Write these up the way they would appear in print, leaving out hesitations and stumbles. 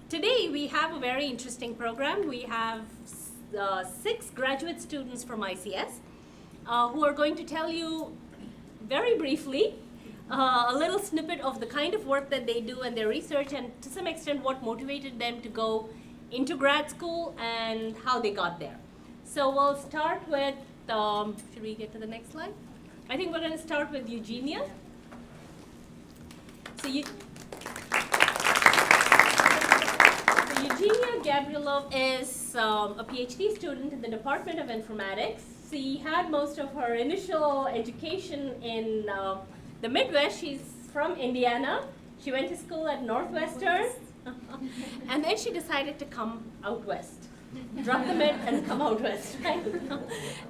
Today we have a very interesting program. We have 6 graduate students from ICS who are going to tell you very briefly a little snippet of the kind of work that they do and their research, and to some extent what motivated them to go into grad school and how they got there. So we'll start with, should we get to the next slide? I think we're going to start with Eugenia. So Eugenia Gabrielov is a PhD student in the Department of Informatics. She had most of her initial education in the Midwest. She's from Indiana. She went to school at Northwestern, and then she decided to come out west. Drop the mid and come out west, right?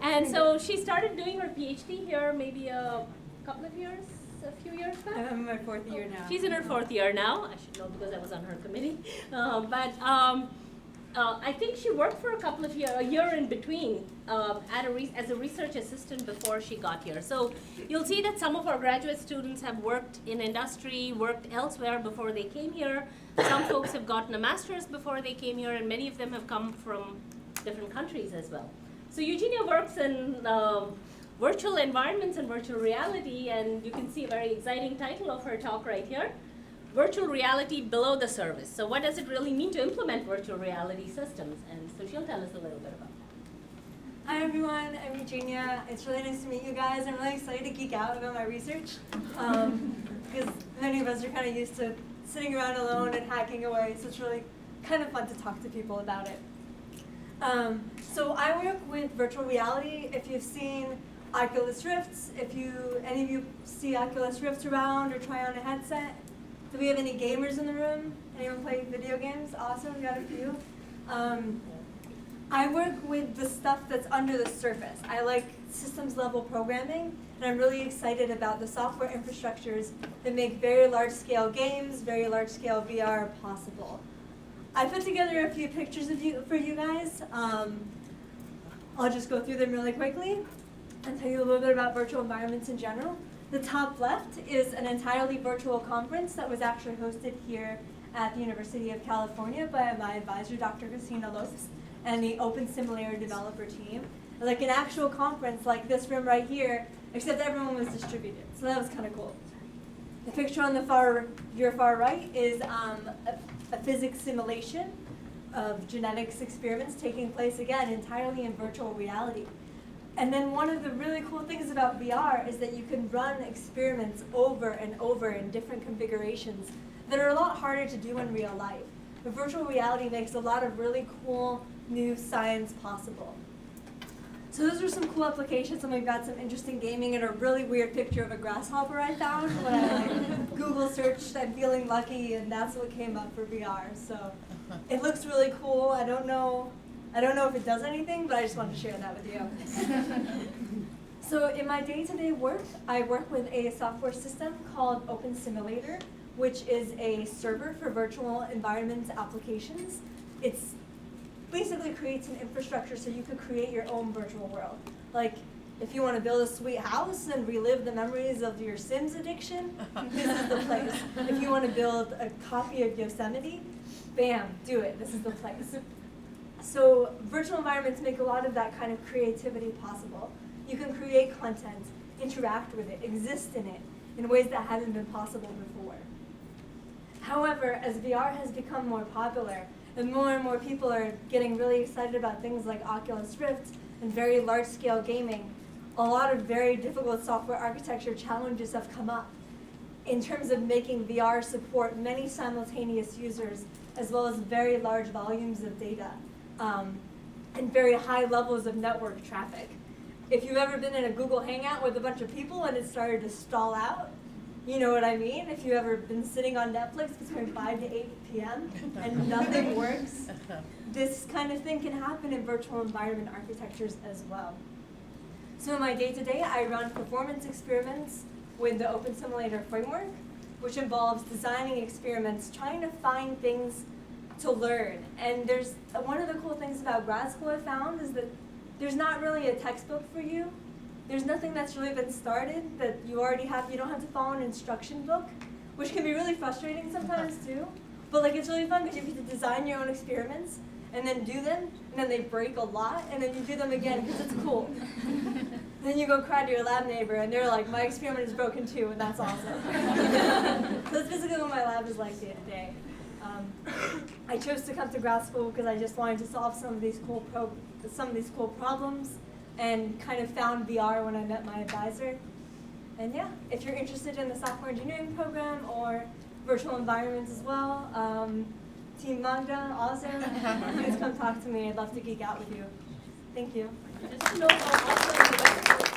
And so she started doing her PhD here maybe a few years back. I'm in my 4th year now. She's in her 4th year now. I should know because I was on her committee. I think she worked for a year in between as a research assistant before she got here. So you'll see that some of our graduate students have worked in industry, worked elsewhere before they came here. Some folks have gotten a master's before they came here, and many of them have come from different countries as well. So Eugenia works in virtual environments and virtual reality, and you can see a very exciting title of her talk right here, Virtual Reality Below the Surface. So what does it really mean to implement virtual reality systems? And so she'll tell us a little bit about it. Hi everyone, I'm Eugenia. It's really nice to meet you guys. I'm really excited to geek out about my research because many of us are kind of used to sitting around alone and hacking away, so it's really kind of fun to talk to people about it. So I work with virtual reality. If you've seen Oculus Rifts, if any of you see Oculus Rifts around or try on a headset. Do we have any gamers in the room? Anyone play video games? Awesome, we got a few. I work with the stuff that's under the surface. I like systems level programming, and I'm really excited about the software infrastructures that make very large scale games, very large scale VR possible. I put together a few pictures for you guys. I'll just go through them really quickly and tell you a little bit about virtual environments in general. The top left is an entirely virtual conference that was actually hosted here at the University of California by my advisor, Dr. Christina Lopes, and the Open Simulator developer team. Like an actual conference like this room right here, except everyone was distributed. So that was kind of cool. The picture on your far right is a physics simulation of genetics experiments taking place, again, entirely in virtual reality. And then one of the really cool things about VR is that you can run experiments over and over in different configurations that are a lot harder to do in real life. But virtual reality makes a lot of really cool new science possible. So those are some cool applications, and we've got some interesting gaming and a really weird picture of a grasshopper I found when I Google searched "I'm feeling lucky," and that's what came up for VR. So it looks really cool. I don't know if it does anything, but I just wanted to share that with you. So in my day-to-day work, I work with a software system called Open Simulator, which is a server for virtual environments applications. It basically creates an infrastructure so you could create your own virtual world. Like, if you want to build a sweet house and relive the memories of your Sims addiction, this is the place. If you want to build a copy of Yosemite, bam, do it. This is the place. So virtual environments make a lot of that kind of creativity possible. You can create content, interact with it, exist in it in ways that haven't been possible before. However, as VR has become more popular and more people are getting really excited about things like Oculus Rift and very large-scale gaming, a lot of very difficult software architecture challenges have come up in terms of making VR support many simultaneous users as well as very large volumes of data. And very high levels of network traffic. If you've ever been in a Google Hangout with a bunch of people and it started to stall out, you know what I mean? If you've ever been sitting on Netflix between 5 to 8 p.m. and nothing works, this kind of thing can happen in virtual environment architectures as well. So in my day-to-day, I run performance experiments with the Open Simulator framework, which involves designing experiments, trying to find things to learn. And there's one of the cool things about grad school I found is that there's not really a textbook for you. There's nothing that's really been started that you already have. You don't have to follow an instruction book, which can be really frustrating sometimes too. But like it's really fun because you get to design your own experiments and then do them, and then they break a lot, and then you do them again because it's cool. Then you go cry to your lab neighbor, and they're like, my experiment is broken too, and that's awesome. So that's basically what my lab is like day to day. I chose to come to grad school because I just wanted to solve some of these cool problems, and kind of found VR when I met my advisor. And yeah, if you're interested in the software engineering program or virtual environments as well, Team Magda, awesome. Please come talk to me. I'd love to geek out with you. Thank you. Just to note, also,